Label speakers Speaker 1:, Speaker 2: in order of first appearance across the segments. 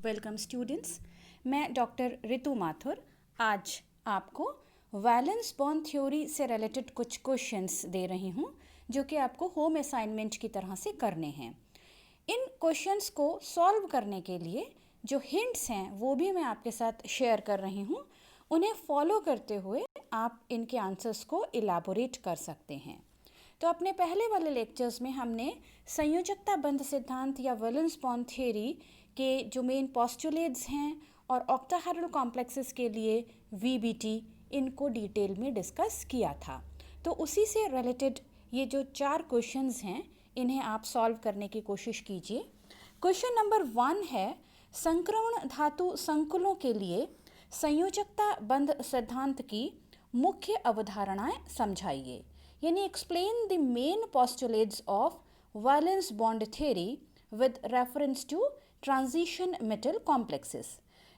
Speaker 1: Welcome students. मैं doctor Ritu Mathur आज आपको वैलेंस बॉन्ड थ्योरी से रिलेटेड कुछ क्वेश्चंस दे रही हूँ जो कि आपको होम असाइनमेंट की तरह से करने हैं। इन क्वेश्चंस को सॉल्व करने के लिए जो हिंट्स हैं वो भी मैं आपके साथ शेयर कर रही हूँ। उन्हें फॉलो करते हुए आप इनके आंसर्स को इलाबोरेट कर सकते हैं। तो अपने पहले वाले लेक्चर्स में हमने संयोजकता बंध सिद्धांत या वैलेंस बॉन्ड थ्योरी के जो मेन पोस्टुलेट्स हैं और ऑक्टाहेड्रल कॉम्प्लेक्सेस के लिए वीबीटी इनको डिटेल में डिस्कस किया था। तो उसी से रिलेटेड ये जो 4 क्वेश्चंस हैं इन्हें आप सॉल्व करने की कोशिश कीजिए। क्वेश्चन नंबर 1 है, संक्रमण धातु संकुलों के लिए संयोजकता बंध सिद्धांत की मुख्य अवधारणाएं समझाइए। यानी explain the main postulates of valence bond theory with reference to transition metal complexes.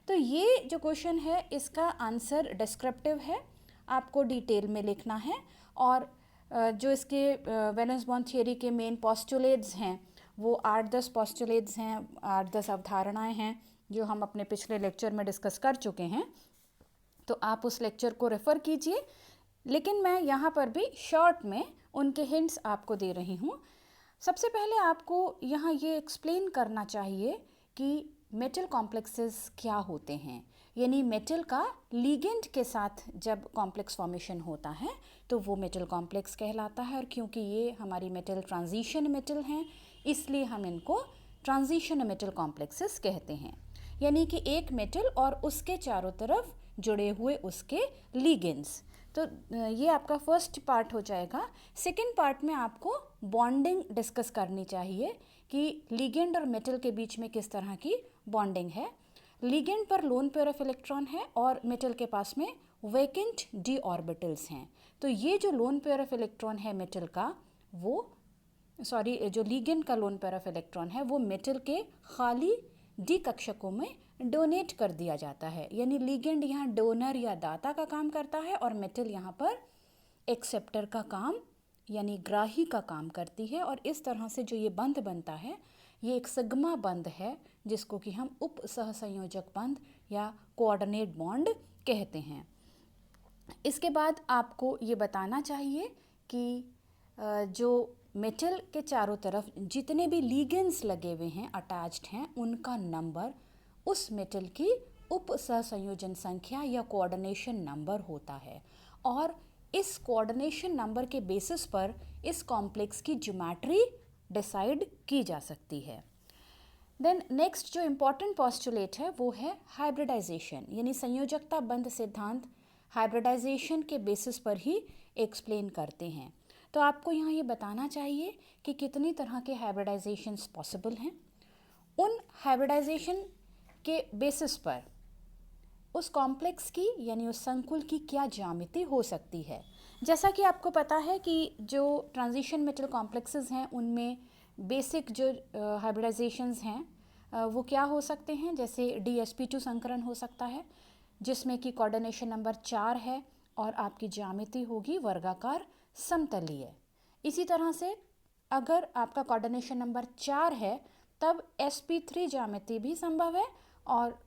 Speaker 1: तो ये जो क्वेश्चन है इसका आंसर डिस्क्रिप्टिव है, आपको डिटेल में लिखना है और जो इसके वैलेंस बॉन्ड थ्योरी के मेन पोस्टुलेट्स हैं वो 8-10 पोस्टुलेट्स हैं, 8-10 अवधारणाएं हैं जो हम अपने पिछले लेक्चर में डिस्कस कर चुके हैं। तो आप उस लेक्चर को रेफ़र कीजिए, लेकिन मैं यहाँ पर भी शॉर्ट में उनके हिंट्स आपको दे रही हूँ। सबसे पहले आपको यहाँ ये एक्सप्लेन करना चाहिए कि मेटल कॉम्प्लेक्सेस क्या होते हैं। यानी मेटल का लिगेंड के साथ जब कॉम्प्लेक्स फॉर्मेशन होता है तो वो मेटल कॉम्प्लेक्स कहलाता है, और क्योंकि ये हमारी मेटल ट्रांजिशन मेटल हैं इसलिए हम इनको ट्रांजिशन मेटल कॉम्प्लेक्सेस कहते हैं। यानी कि एक मेटल और उसके चारों तरफ जुड़े हुए उसके लिगेंड्स। तो ये आपका फर्स्ट पार्ट हो जाएगा। सेकेंड पार्ट में आपको बॉन्डिंग डिस्कस करनी चाहिए कि लिगेंड और मेटल के बीच में किस तरह की बॉन्डिंग है। लिगेंड पर लोन पेयर ऑफ इलेक्ट्रॉन है और मेटल के पास में वैकेंट डी ऑर्बिटल्स हैं। तो ये जो लोन पेयर ऑफ इलेक्ट्रॉन है मेटल का, वो जो लिगेंड का लोन पेयर ऑफ इलेक्ट्रॉन है वो मेटल के खाली डी कक्षकों में डोनेट कर दिया जाता है। यानी लिगेंड यहाँ डोनर या दाता का काम करता है और मेटल यहाँ पर एक्सेप्टर का काम यानी ग्राही का काम करती है। और इस तरह से जो ये बंध बनता है ये एक सिग्मा बंध है जिसको कि हम उप सहसंयोजक बंध या कोऑर्डिनेट बॉन्ड कहते हैं। इसके बाद आपको ये बताना चाहिए कि जो मेटल के चारों तरफ जितने भी लिगेंड्स लगे हुए हैं, अटैच्ड हैं, उनका नंबर उस मेटल की उप सहसंयोजन संख्या या कोऑर्डिनेशन नंबर होता है, और इस कोऑर्डिनेशन नंबर के बेसिस पर इस कॉम्प्लेक्स की ज्योमेट्री डिसाइड की जा सकती है। देन नेक्स्ट जो इम्पॉर्टेंट पोस्टुलेट है वो है हाइब्रिडाइजेशन। यानी संयोजकता बंध सिद्धांत हाइब्रिडाइजेशन के बेसिस पर ही एक्सप्लेन करते हैं। तो आपको यहाँ ये बताना चाहिए कि कितनी तरह के हाइब्रिडाइजेशंस पॉसिबल हैं। उन हाइब्रिडाइजेशन के बेसिस पर उस कॉम्प्लेक्स की यानी उस संकुल की क्या ज्यामिति हो सकती है। जैसा कि आपको पता है कि जो ट्रांजिशन मेटल कॉम्प्लेक्सेस हैं उनमें बेसिक जो हाइब्रिडाइजेशंस हैं वो क्या हो सकते हैं। जैसे DsP2 संकरण हो सकता है जिसमें कि कोऑर्डिनेशन नंबर 4 है और आपकी ज्यामिति होगी वर्गाकार समतलीय। इसी तरह से अगर आपका कोऑर्डिनेशन नंबर 4 है तब sp3 ज्यामिति भी संभव है और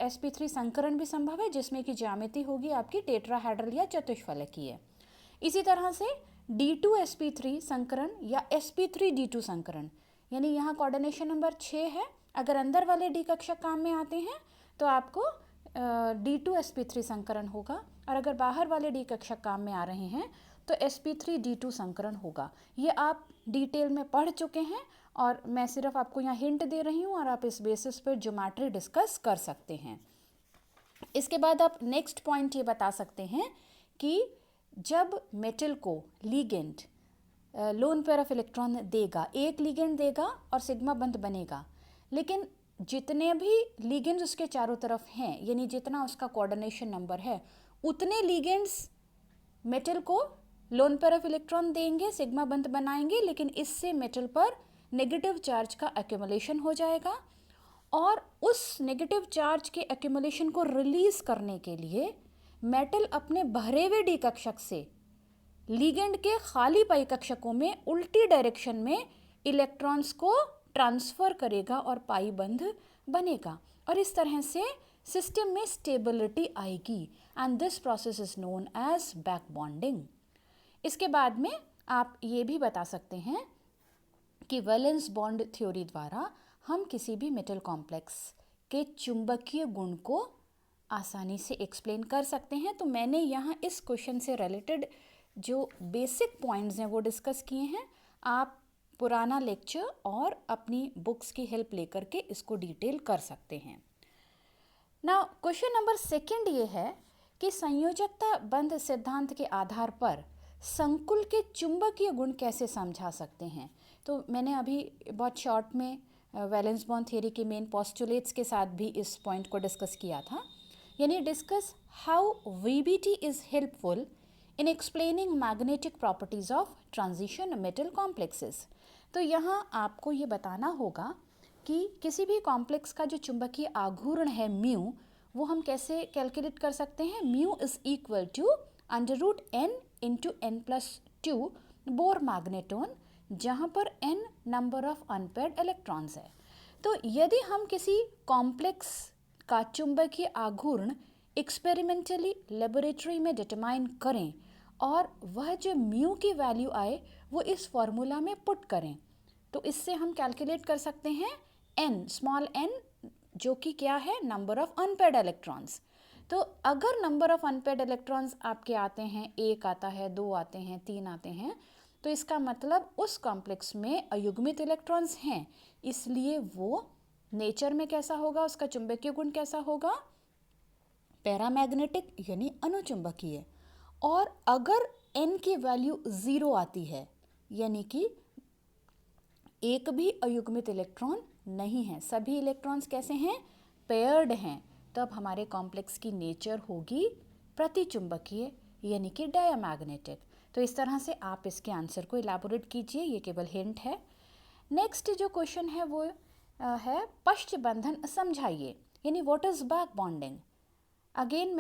Speaker 1: sp3 संकरण भी संभव है जिसमें कि ज्यामिति होगी आपकी टेट्राहेड्रल या चतुष्फलकीय। इसी तरह से D2sp3 संकरण या sp3d2 संकरण, यानी यहाँ कोऑर्डिनेशन नंबर 6 है, अगर अंदर वाले डी कक्षक काम में आते हैं तो आपको D2sp3 संकरण होगा, और अगर बाहर वाले डी कक्षक काम में आ रहे हैं तो sp3d2 संकरण होगा। ये आप डिटेल में पढ़ चुके हैं और मैं सिर्फ आपको यहाँ हिंट दे रही हूँ और आप इस बेसिस पर ज्योमेट्री डिस्कस कर सकते हैं। इसके बाद आप नेक्स्ट पॉइंट ये बता सकते हैं कि जब मेटल को ligand lone pair of electron देगा, एक लिगेंड देगा और सिग्मा बंध बनेगा, लेकिन जितने भी लिगेंड्स उसके चारों तरफ हैं यानी जितना उसका कोऑर्डिनेशन नंबर है उतने लिगेंड्स मेटल को लोन पेयर ऑफ इलेक्ट्रॉन देंगे, सिग्मा बंध बनाएंगे, लेकिन इससे मेटल पर नेगेटिव चार्ज का एक्यूमुलेशन हो जाएगा और उस नेगेटिव चार्ज के एक्यूमुलेशन को रिलीज करने के लिए मेटल अपने भरे हुए डी कक्षक से लिगेंड के खाली पाई कक्षकों में उल्टी डायरेक्शन में इलेक्ट्रॉन्स को ट्रांसफर करेगा और पाई बंध बनेगा। और इस तरह से सिस्टम में स्टेबिलिटी आएगी and this process is known as back bonding. इसके बाद में आप ये भी बता सकते हैं कि वैलेंस बॉन्ड थ्योरी द्वारा हम किसी भी मेटल कॉम्प्लेक्स के चुंबकीय गुण को आसानी से एक्सप्लेन कर सकते हैं। तो मैंने यहाँ इस क्वेश्चन से रिलेटेड जो बेसिक पॉइंट्स हैं वो डिस्कस किए हैं। आप पुराना लेक्चर और अपनी बुक्स की हेल्प लेकर के इसको डिटेल कर सकते हैं। नाउ क्वेश्चन नंबर 2 ये है कि संयोजकता बंध सिद्धांत के आधार पर संकुल के चुंबकीय गुण कैसे समझा सकते हैं। तो मैंने अभी बहुत शॉर्ट में वैलेंस बॉन्ड थ्योरी के मेन पोस्टुलेट्स के साथ भी इस पॉइंट को डिस्कस किया था, यानी discuss how VBT is helpful in explaining magnetic properties of transition metal complexes. तो यहाँ आपको ये बताना होगा कि किसी भी कॉम्प्लेक्स का जो चुंबकीय आघूर्ण है म्यू, वो हम कैसे कैलकुलेट कर सकते हैं। Mu is equal to √n into n+2 Bohr magneton, जहाँ पर n number of unpaired electrons है। तो यदि हम किसी कॉम्प्लेक्स का चुंबकीय आघूर्ण एक्सपेरिमेंटली लेबोरेटरी में डिटरमाइन करें और वह जो म्यू की वैल्यू आए वो इस फॉर्मूला में पुट करें, तो इससे हम कैलकुलेट कर सकते हैं n, स्मॉल n, जो कि क्या है, नंबर ऑफ अनपेयर्ड इलेक्ट्रॉन्स। तो अगर नंबर ऑफ अनपेयर्ड इलेक्ट्रॉन्स आपके आते हैं, 1 आता है, 2 आते हैं, 3 आते हैं, तो इसका मतलब उस कॉम्प्लेक्स में अयुग्मित इलेक्ट्रॉन्स हैं, इसलिए वो नेचर में कैसा होगा, उसका चुंबकीय गुण कैसा होगा, पैरामैग्नेटिक यानी अनुचुंबकीय। और अगर n की वैल्यू 0 आती है, यानी कि एक भी अयुग्मित इलेक्ट्रॉन नहीं है, सभी इलेक्ट्रॉन्स कैसे हैं, पेयर्ड हैं, तब हमारे कॉम्प्लेक्स की नेचर होगी प्रतिचुंबकीय यानी कि डायमैग्नेटिक। तो इस तरह से आप इसके आंसर को इलाबोरेट कीजिए, ये केवल हिंट है। नेक्स्ट जो क्वेश्चन है वो है पश्च बंधन समझाइए, यानी what is back bonding. Again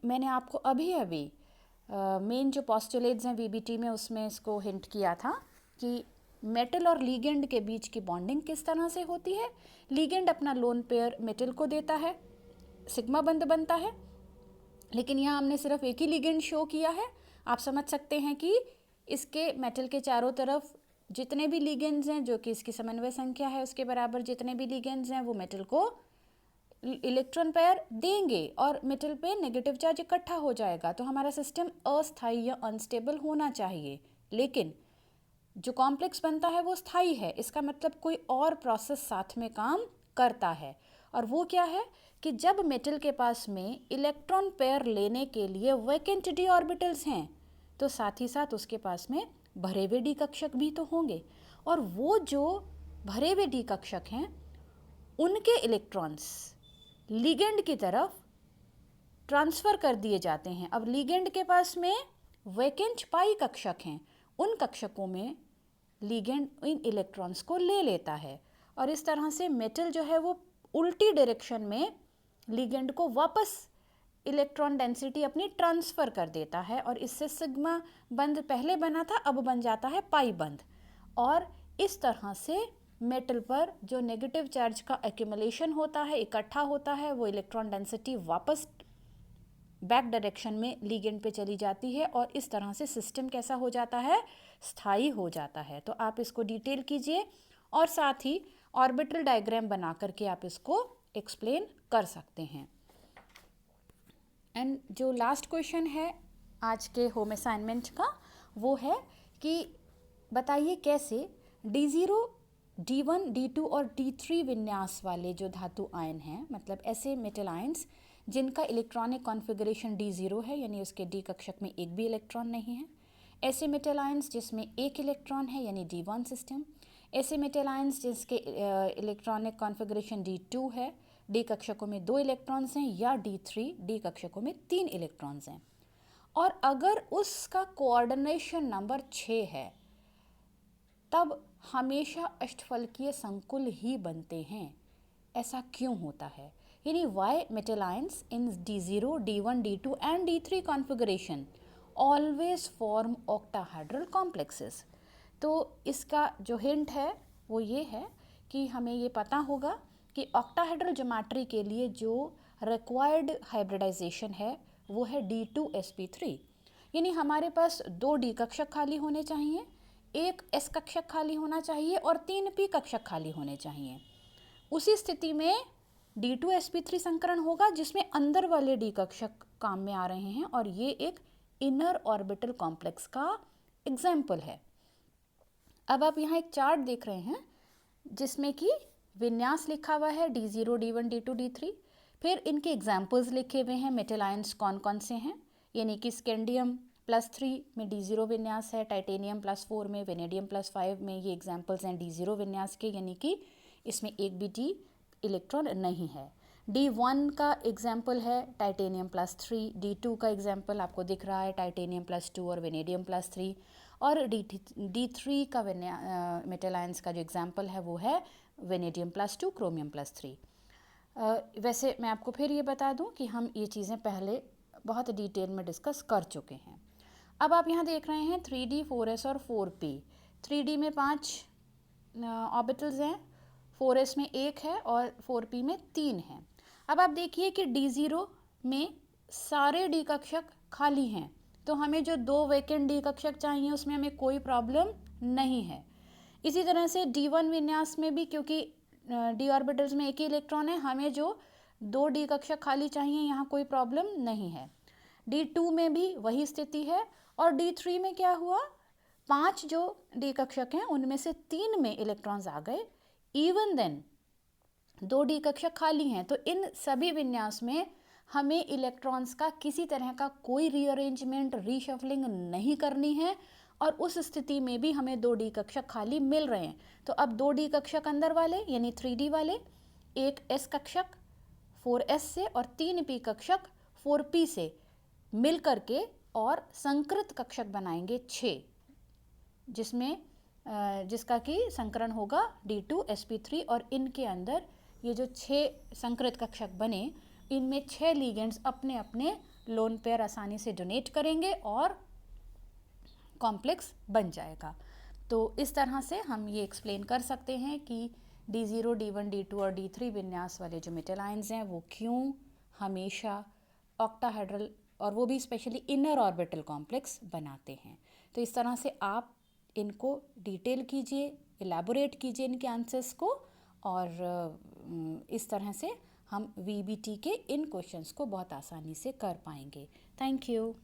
Speaker 1: मैंने आपको अभी मेन जो पोस्टुलेट्स हैं वीबीटी में उसमें इसको हिंट किया था कि मेटल और लीगेंड के बीच की बॉन्डिंग किस तरह से होती है। लीगेंड अपना लोन पेयर मेटल को देता है, सिग्मा बंध बनता है, लेकिन यहाँ हमने सिर्फ एक ही लीगेंड शो किया है। आप समझ सकते हैं कि इसके मेटल के चारों तरफ जितने भी लीगेंड्स हैं, जो कि इसकी समन्वय संख्या है उसके बराबर जितने भी लीगेंड्स हैं, वो मेटल को इलेक्ट्रॉन पेयर देंगे और मेटल पे नेगेटिव चार्ज इकट्ठा हो जाएगा। तो हमारा सिस्टम अस्थायी या अनस्टेबल होना चाहिए, लेकिन जो कॉम्प्लेक्स बनता है वो स्थायी है, इसका मतलब कोई और प्रोसेस साथ में काम करता है। और वो क्या है कि जब मेटल के पास में इलेक्ट्रॉन पेयर लेने के लिए वैकेंट डी ऑर्बिटल्स हैं, तो साथ ही साथ उसके पास में भरे हुए डी कक्षक भी तो होंगे, और वो जो भरे हुए डी कक्षक हैं उनके इलेक्ट्रॉन्स लिगेंड की तरफ ट्रांसफ़र कर दिए जाते हैं। अब लिगेंड के पास में वैकेंट पाई कक्षक हैं, उन कक्षकों में लिगेंड इन इलेक्ट्रॉन्स को ले लेता है, और इस तरह से मेटल जो है वो उल्टी डायरेक्शन में लिगेंड को वापस इलेक्ट्रॉन डेंसिटी अपनी ट्रांसफ़र कर देता है, और इससे सिग्मा बंध पहले बना था अब बन जाता है पाई बंध। और इस तरह से मेटल पर जो नेगेटिव चार्ज का एक्यूमुलेशन होता है, इकट्ठा होता है, वो इलेक्ट्रॉन डेंसिटी वापस बैक डायरेक्शन में लिगेंड पे चली जाती है, और इस तरह से सिस्टम कैसा हो जाता है, स्थायी हो जाता है। तो आप इसको डिटेल कीजिए और साथ ही ऑर्बिटल डायग्राम बना करके आप इसको एक्सप्लेन कर सकते हैं। एंड जो लास्ट क्वेश्चन है आज के होम असाइनमेंट का, वो है कि बताइए कैसे D0, D1, D2 और D3 विन्यास वाले जो धातु आयन हैं, मतलब ऐसे मेटल आयन्स जिनका इलेक्ट्रॉनिक कॉन्फ़िगरेशन D0 है, यानी उसके D कक्षक में एक भी इलेक्ट्रॉन नहीं है, ऐसे मेटल आयन्स जिसमें एक इलेक्ट्रॉन है यानी D1 सिस्टम, ऐसे मेटल आयन्स जिसके इलेक्ट्रॉनिक कॉन्फ़िगरेशन D2 है, D कक्षकों में 2 इलेक्ट्रॉन्स हैं, या D3, D कक्षकों में 3 इलेक्ट्रॉन्स हैं, और अगर उसका कोऑर्डिनेशन नंबर 6 है तब हमेशा अष्टफलकीय संकुल ही बनते हैं। ऐसा क्यों होता है, यानी why metal ions in D0, D1, D2 and D3 configuration always form octahedral complexes. तो इसका जो हिंट है वो ये है कि हमें ये पता होगा कि ऑक्टाहेड्रल ज्योमेट्री के लिए जो रिक्वायर्ड हाइब्रिडाइजेशन है वो है D2sp3, यानी हमारे पास 2 D कक्षक खाली होने चाहिए, 1 S कक्षक खाली होना चाहिए और 3 P कक्षक खाली होने चाहिए। उसी स्थिति में D2sp3 संकरण होगा जिसमें अंदर वाले D कक्षक काम में आ रहे हैं और ये एक इनर ऑर्बिटल कॉम्प्लेक्स का एग्जाम्पल है। अब आप यहाँ एक चार्ट देख रहे हैं जिसमें कि विन्यास लिखा हुआ है D0, D1, D2, D3, फिर इनके एग्जाम्पल्स लिखे हुए हैं। मेटल आयंस कौन कौन से हैं, यानी कि स्कैंडियम +3 में D0 विन्यास है, टाइटेनियम +4 में, वेनेडियम +5 में, ये एग्जाम्पल्स हैं D0 विन्यास के, यानी कि इसमें एक भी D इलेक्ट्रॉन नहीं है। D1 का एग्जाम्पल है टाइटेनियम +3, D2 का एग्जाम्पल आपको दिख रहा है टाइटेनियम +2 और वेनेडियम +3, और D3 का मेटल आयंस का जो एग्जाम्पल है वो है वेनेडियम +2, क्रोमियम +3। वैसे मैं आपको फिर ये बता दूं कि हम ये चीज़ें पहले बहुत डिटेल में डिस्कस कर चुके हैं। अब आप यहाँ देख रहे हैं 3D, 4S और 4P। 3D में 5 ऑर्बिटल्स हैं, 4S में 1 है और 4P में 3 है। अब आप देखिए कि D0 में सारे D कक्षक खाली हैं, तो हमें जो 2 वैकेंट D कक्षक चाहिए उसमें हमें कोई प्रॉब्लम नहीं है। इसी तरह से D1 विन्यास में भी, क्योंकि D ऑर्बिटल्स में एक ही इलेक्ट्रॉन है, हमें जो 2 D कक्षक खाली चाहिए यहाँ कोई प्रॉब्लम नहीं है। D2 में भी वही स्थिति है और D3 में क्या हुआ, 5 जो D कक्षक हैं उनमें से 3 में इलेक्ट्रॉन्स आ गए, इवन देन 2 D कक्षक खाली हैं। तो इन सभी विन्यास में हमें इलेक्ट्रॉन्स का किसी तरह का कोई रीअरेंजमेंट, रीशफलिंग नहीं करनी है और उस स्थिति में भी हमें 2 D कक्षक खाली मिल रहे हैं। तो अब 2 D कक्षक अंदर वाले यानी 3D वाले, 1 S कक्षक 4S से और 3 P कक्षक 4P से मिल करके और संकृत कक्षक बनाएंगे 6, जिसका कि संकरण होगा D2sp3, और इनके अंदर ये जो 6 संकृत कक्षक बने इनमें 6 लिगेंड्स अपने अपने लोन पेयर आसानी से डोनेट करेंगे और कॉम्प्लेक्स बन जाएगा। तो इस तरह से हम ये एक्सप्लेन कर सकते हैं कि D0, D1, D2 और D3 विन्यास वाले जो मेटल आयंस हैं वो क्यों हमेशा ऑक्टाहेड्रल और वो भी स्पेशली इनर ऑर्बिटल कॉम्प्लेक्स बनाते हैं। तो इस तरह से आप इनको डिटेल कीजिए, एलैबोरेट कीजिए इनके आंसर्स को, और इस तरह से हम VBT के इन क्वेश्चंस को बहुत आसानी से कर पाएंगे। Thank you.